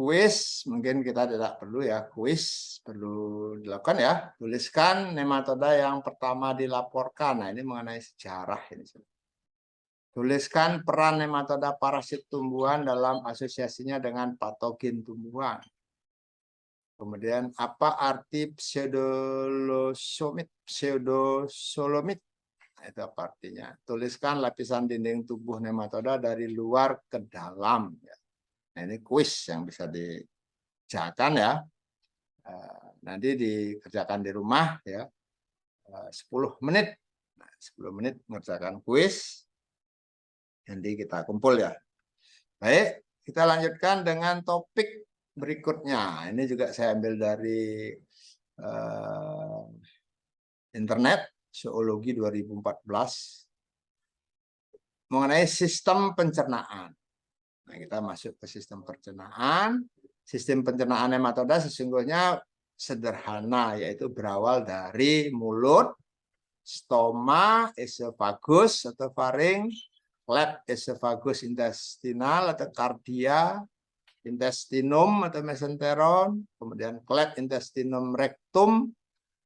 kuis, mungkin kita tidak perlu ya, kuis perlu dilakukan ya. Tuliskan nematoda yang pertama dilaporkan. Nah, ini mengenai sejarah ini. Tuliskan peran nematoda parasit tumbuhan dalam asosiasinya dengan patogen tumbuhan. Kemudian apa arti pseudosolomid? Itu apa artinya? Tuliskan lapisan dinding tubuh nematoda dari luar ke dalam. Nah, ini kuis yang bisa dikerjakan ya. Nanti dikerjakan di rumah ya. 10 menit. Nah, 10 menit mengerjakan kuis. Nanti kita kumpul ya. Baik, kita lanjutkan dengan topik berikutnya. Ini juga saya ambil dari internet, Zoologi 2014, mengenai sistem pencernaan. Nah, kita masuk ke sistem pencernaan. Sistem pencernaan nematoda sesungguhnya sederhana, yaitu berawal dari mulut, stoma, esofagus atau faring, flap esophagus intestinal atau kardia, intestinum atau mesenteron, kemudian cleft intestinum rectum,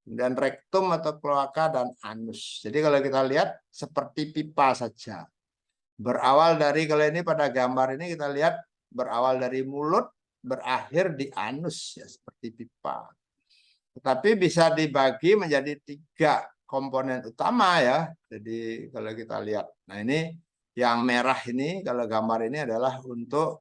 kemudian rektum atau kloaka, dan anus. Jadi kalau kita lihat seperti pipa saja. Berawal dari, kalau ini pada gambar ini kita lihat berawal dari mulut, berakhir di anus ya, seperti pipa. Tetapi bisa dibagi menjadi 3 komponen utama ya. Jadi kalau kita lihat, nah ini yang merah ini kalau gambar ini adalah untuk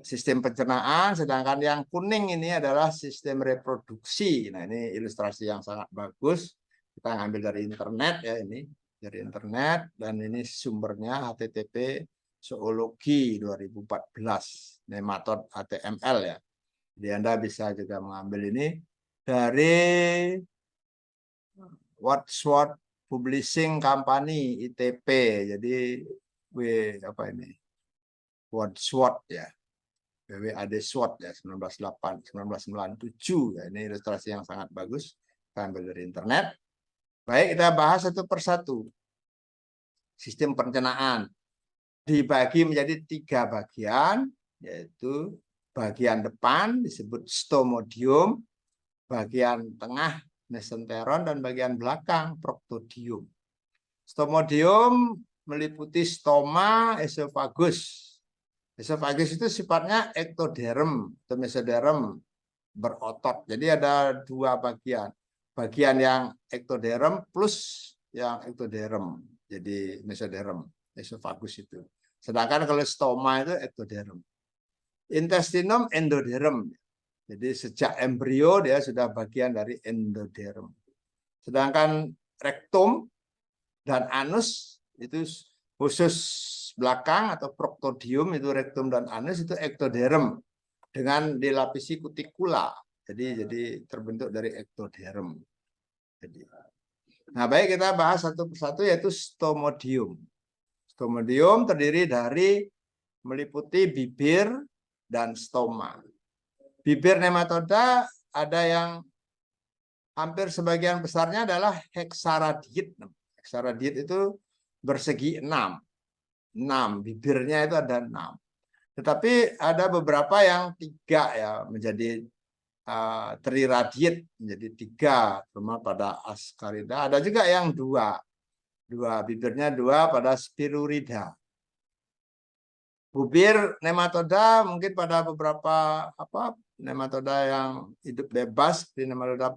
sistem pencernaan, sedangkan yang kuning ini adalah sistem reproduksi. Nah, ini ilustrasi yang sangat bagus. Kita ngambil dari internet ya, ini dari internet, dan ini sumbernya http zoologi 2014 nematode HTML ya. Jadi Anda bisa juga mengambil ini dari Wadsworth Publishing Company ITP. Jadi apa ini? Wadsworth ya. WWAD SWOT ya, 1997 ya. Ini ilustrasi yang sangat bagus, kita ambil dari internet. Baik, kita bahas satu persatu. Sistem pencernaan dibagi menjadi 3 bagian, yaitu bagian depan disebut stomodium, bagian tengah mesenteron, dan bagian belakang proktodium. Stomodium meliputi stoma, esofagus. Esofagus itu sifatnya ektoderm atau mesoderm, berotot. Jadi ada 2 bagian. Bagian yang ektoderm plus yang ektoderm. Jadi mesoderm, esofagus itu. Sedangkan kalau stoma itu ektoderm. Intestinum endoderm. Jadi sejak embrio dia sudah bagian dari endoderm. Sedangkan rektum dan anus itu khusus belakang atau proktodium, itu rektum dan anus itu ektoderm dengan dilapisi kutikula. Jadi terbentuk dari ektoderm. Nah, baik, kita bahas satu persatu, yaitu stomodium. Stomodium terdiri dari meliputi bibir dan stoma. Bibir nematoda ada yang hampir sebagian besarnya adalah hexaradiid. Hexaradiid itu bersegi 6. Bibirnya itu ada 6. Tetapi ada beberapa yang 3 ya, menjadi triradiid, menjadi 3, terutama pada Ascarida. Ada juga yang 2 bibirnya 2 pada Spirurida. Bibir nematoda mungkin pada beberapa nematoda yang hidup bebas, di nematoda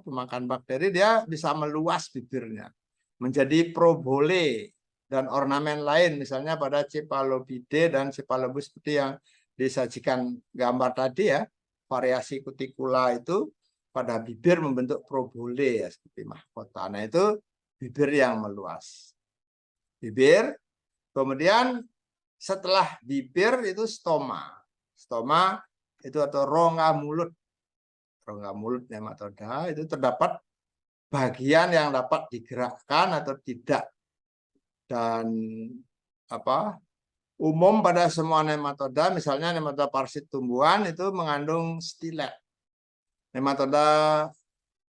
pemakan bakteri, dia bisa meluas bibirnya menjadi probole dan ornamen lain, misalnya pada Cephalopide dan Cephalobus seperti yang disajikan gambar tadi ya, variasi kutikula itu pada bibir membentuk probole ya, seperti mahkota. Nah, itu bibir yang meluas. Bibir, kemudian setelah bibir itu stoma. Stoma itu atau rongga mulut. Rongga mulut nematoda itu terdapat bagian yang dapat digerakkan atau tidak. Dan umum pada semua nematoda, misalnya nematoda parasit tumbuhan itu mengandung stilet. Nematoda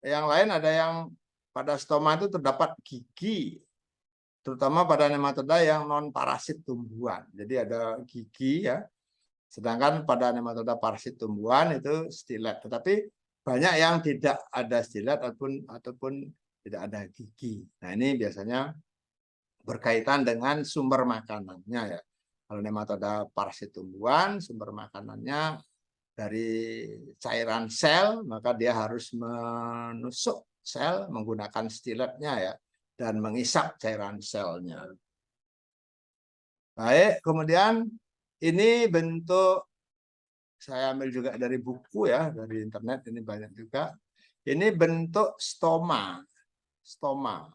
yang lain ada yang pada stoma itu terdapat gigi, terutama pada nematoda yang non parasit tumbuhan. Jadi ada gigi ya. Sedangkan pada nematoda parasit tumbuhan itu stilet. Tetapi banyak yang tidak ada stilet ataupun tidak ada gigi. Nah, ini biasanya berkaitan dengan sumber makanannya ya. Kalau nematoda parasit tumbuhan, sumber makanannya dari cairan sel, maka dia harus menusuk sel menggunakan stiletnya ya, dan mengisap cairan selnya. Baik, kemudian ini bentuk, saya ambil juga dari buku ya, dari internet, ini banyak juga. Ini bentuk stoma. Stoma.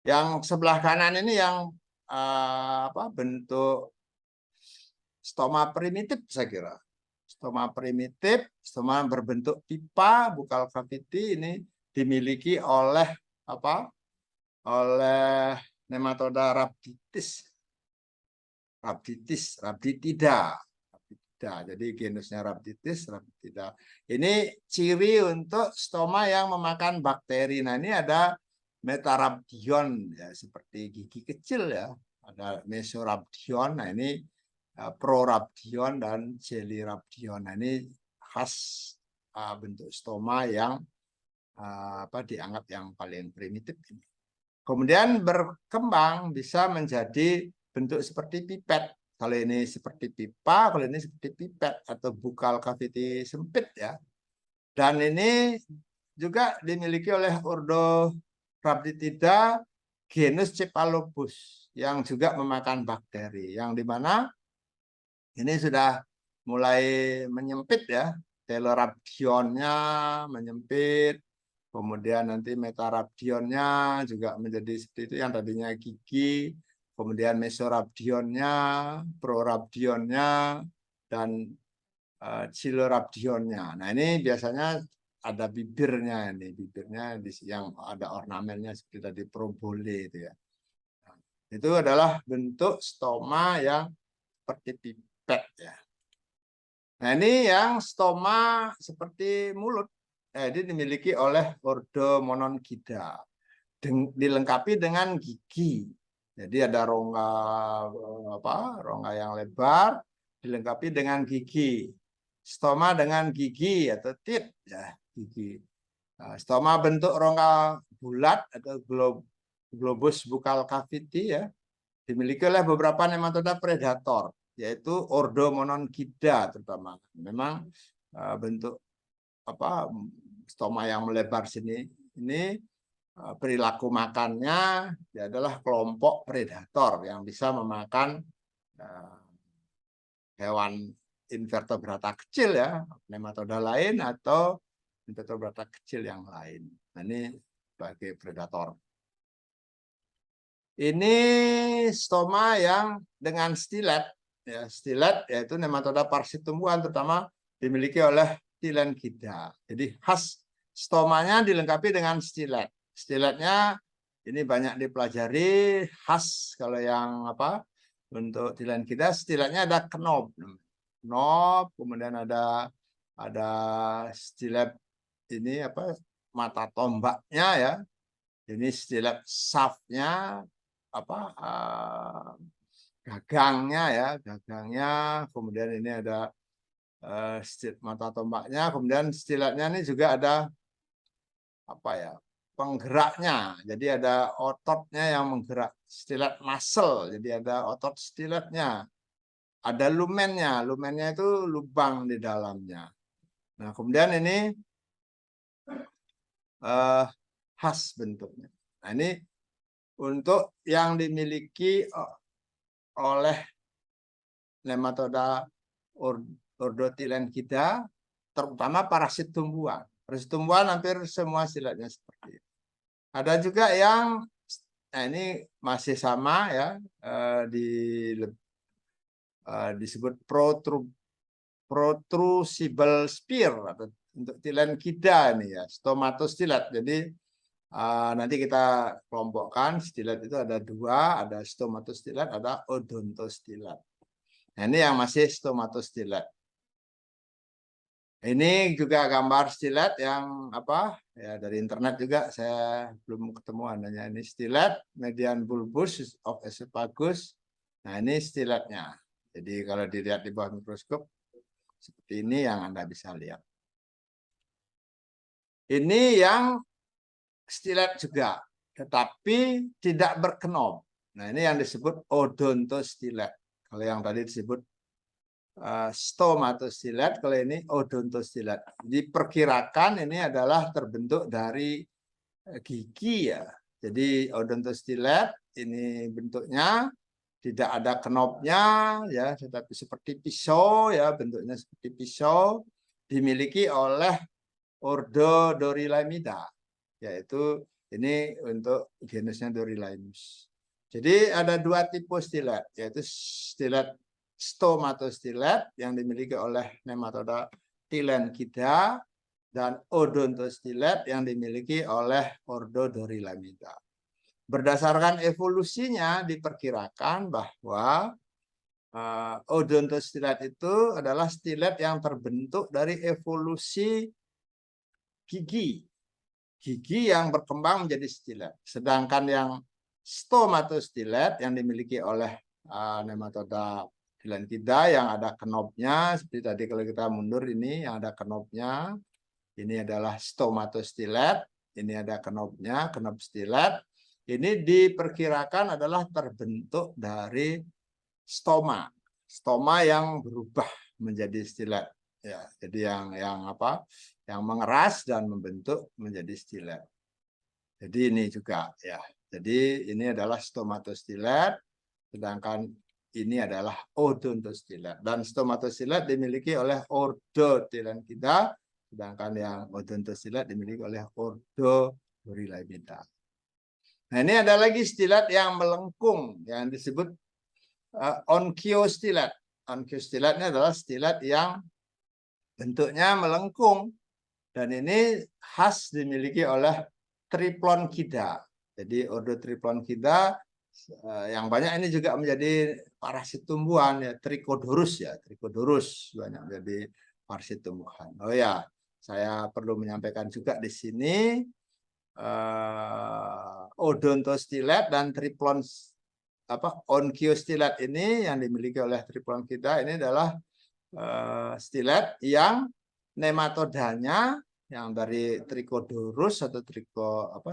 Yang sebelah kanan ini yang bentuk stoma primitif saya kira. Stoma primitif, stoma berbentuk pipa, buccal cavity ini dimiliki oleh oleh nematoda rhabditis. Rhabditida. Jadi genusnya Rhabditida. Ini ciri untuk stoma yang memakan bakteri. Nah, ini ada metarhabdion ya, seperti gigi kecil ya. Ada mesorhabdion. Nah, ini prorhabdion dan jelirhabdion. Nah, ini khas bentuk stoma yang dianggap yang paling primitif ini. Kemudian berkembang bisa menjadi bentuk seperti pipet. Kalau ini seperti pipa, kalau ini seperti pipet atau buccal cavity sempit ya. Dan ini juga dimiliki oleh ordo Rhabditida genus Cephalopus yang juga memakan bakteri, yang dimana ini sudah mulai menyempit ya, telorhabdionnya menyempit, kemudian nanti metarhabdionnya juga menjadi seperti itu, yang tadinya gigi, kemudian mesorhabdionnya, prorhabdionnya, dan silorhabdionnya. Nah, ini biasanya ada bibirnya, ini bibirnya yang ada ornamennya seperti tadi probole itu ya. Nah, itu adalah bentuk stoma yang seperti pipet ya. Nah, ini yang stoma seperti mulut. Ini dimiliki oleh ordo Monongida. Dilengkapi dengan gigi. Jadi ada rongga yang lebar dilengkapi dengan gigi. Stoma dengan gigi atau teeth ya, gigi. Nah, stoma bentuk rongga bulat atau globus buccal cavity ya, dimiliki oleh beberapa nematoda predator, yaitu ordo Monongida terutama. Memang bentuk stoma yang melebar sini ini perilaku makannya dia adalah kelompok predator yang bisa memakan hewan invertebrata kecil ya, nematoda lain atau invertebrata kecil yang lain. Nah, ini sebagai predator. Ini stoma yang dengan stilet, ya, stilet yaitu nematoda parasit tumbuhan terutama dimiliki oleh Tilengida. Jadi khas stomanya dilengkapi dengan stilet. Stiletnya ini banyak dipelajari, khas kalau yang untuk Tilengida stiletnya ada knob, kemudian ada stilet ini mata tombaknya ya. Ini stilet shaftnya gagangnya, kemudian ini ada mata tombaknya, kemudian stiletnya ini juga ada penggeraknya, jadi ada ototnya yang menggerak, stilet muscle, jadi ada otot stiletnya, ada lumennya itu lubang di dalamnya. Nah, kemudian ini khas bentuknya. Nah, ini untuk yang dimiliki oleh nematoda ordo Tilengida, terutama parasit tumbuhan. Parasit tumbuhan hampir semua stiletnya seperti itu. Ada juga yang ini masih sama ya, disebut protrusible spear atau untuk Tilengida ini ya, stomatostilet. Jadi nanti kita kelompokkan stilet itu ada dua, ada stomatostilet, ada odontostilet. Nah, ini yang masih stomatostilet. Ini juga gambar stilet yang ya dari internet juga, saya belum ketemu adanya. Ini stilet median bulbus of esophagus. Nah, ini stiletnya. Jadi kalau dilihat di bawah mikroskop Seperti ini yang Anda bisa lihat. Ini yang stilet juga, tetapi tidak berknop. Nah, ini yang disebut odontostilet. Kalau yang tadi disebut stomatostilet, kalau ini odontostilet. Diperkirakan ini adalah terbentuk dari gigi ya. Jadi odontostilet ini bentuknya tidak ada knopnya ya, tetapi seperti pisau ya, bentuknya seperti pisau, dimiliki oleh ordo Dorilaimida, yaitu ini untuk genusnya Dorilaimus. Jadi ada dua tipe stilet, yaitu stilet stomatostilet yang dimiliki oleh nematoda Tilenchida dan odontostilet yang dimiliki oleh ordo Dorilaimida. Berdasarkan evolusinya diperkirakan bahwa odontostilet itu adalah stilet yang terbentuk dari evolusi gigi yang berkembang menjadi stilet. Sedangkan yang stomatostilet yang dimiliki oleh nematoda Tilenchida yang ada knopnya, seperti tadi kalau kita mundur ini yang ada knopnya, ini adalah stomatostilet, ini ada knopnya, knop stilet. Ini diperkirakan adalah terbentuk dari stoma yang berubah menjadi stilet. Ya, jadi yang apa? Yang mengeras dan membentuk menjadi stilet. Jadi ini juga ya. Jadi ini adalah stomatostilet, sedangkan ini adalah odontostilet. Dan stomatostilet dimiliki oleh ordo Tilenchida, sedangkan yang odontostilet dimiliki oleh ordo Dorilaimida. Nah, ini ada lagi stilet yang melengkung yang disebut onkyostilet. Onkyostilet ini adalah stilet yang bentuknya melengkung dan ini khas dimiliki oleh Triplonchida. Jadi ordo Triplonchida yang banyak ini juga menjadi parasit tumbuhan ya, Trichodorus ya, Trichodorus banyak menjadi parasit tumbuhan. Oh ya, saya perlu menyampaikan juga di sini odontostilet dan onkyostilet ini yang dimiliki oleh Triplonchida ini adalah stilet yang nematodanya yang dari Trichodorus atau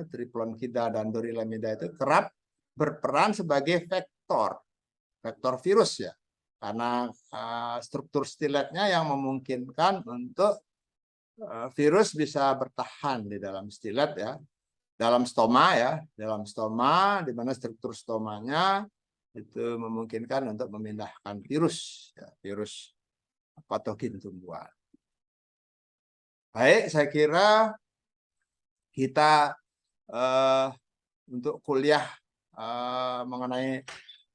Triplonchida dan Dorilaimida itu kerap berperan sebagai vektor virus ya, karena struktur stiletnya yang memungkinkan untuk virus bisa bertahan di dalam stilet ya, dalam stoma ya, di mana struktur stomanya itu memungkinkan untuk memindahkan virus ya, virus patogen tumbuhan. Baik, saya kira kita untuk kuliah mengenai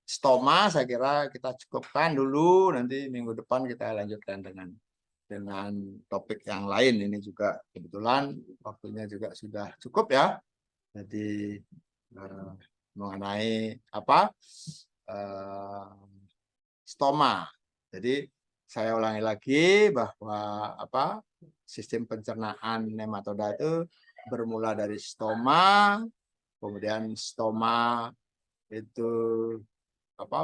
stoma saya kira kita cukupkan dulu, nanti minggu depan kita lanjutkan dengan topik yang lain. Ini juga kebetulan waktunya juga sudah cukup ya. Jadi mengenai apa stoma. Jadi saya ulangi lagi bahwa sistem pencernaan nematoda itu bermula dari stoma, kemudian stoma itu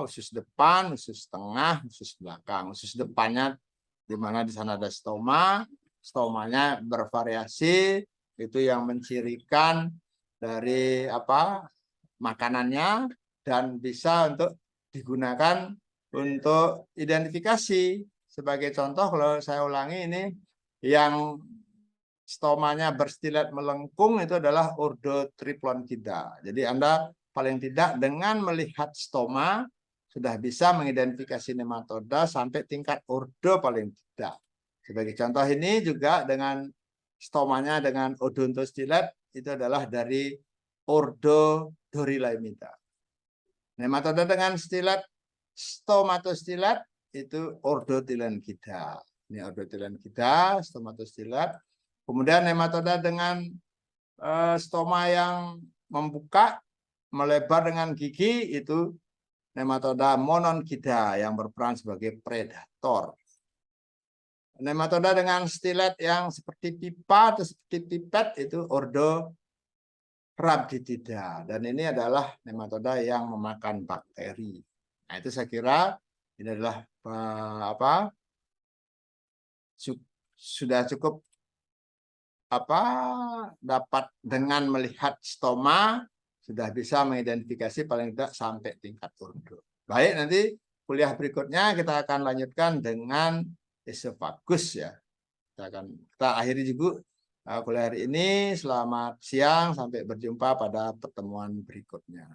usus depan, usus tengah, usus belakang. Usus depannya di mana di sana ada stoma, stomanya bervariasi, itu yang mencirikan dari makanannya dan bisa untuk digunakan untuk identifikasi. Sebagai contoh, kalau saya ulangi ini, yang stomanya berstilet melengkung itu adalah ordo Triplonchida. Jadi Anda paling tidak dengan melihat stoma sudah bisa mengidentifikasi nematoda sampai tingkat ordo paling tidak. Sebagai contoh ini juga dengan stomanya dengan odontostilet itu adalah dari ordo Dorilaimida. Nematoda dengan stilet stomatostilet itu ordo Tilenchida. Ini ordo Tilenchida, stomatostilet. Kemudian nematoda dengan stoma yang membuka, melebar dengan gigi itu nematoda Mononchida yang berperan sebagai predator. Nematoda dengan stilet yang seperti pipa atau seperti pipet itu ordo Rhabditida, dan ini adalah nematoda yang memakan bakteri. Nah, itu saya kira ini adalah sudah cukup dapat dengan melihat stoma sudah bisa mengidentifikasi paling tidak sampai tingkat ordo. Baik, nanti kuliah berikutnya kita akan lanjutkan dengan esofagus ya. Kita akhiri juga kuliah hari ini. Selamat siang, sampai berjumpa pada pertemuan berikutnya.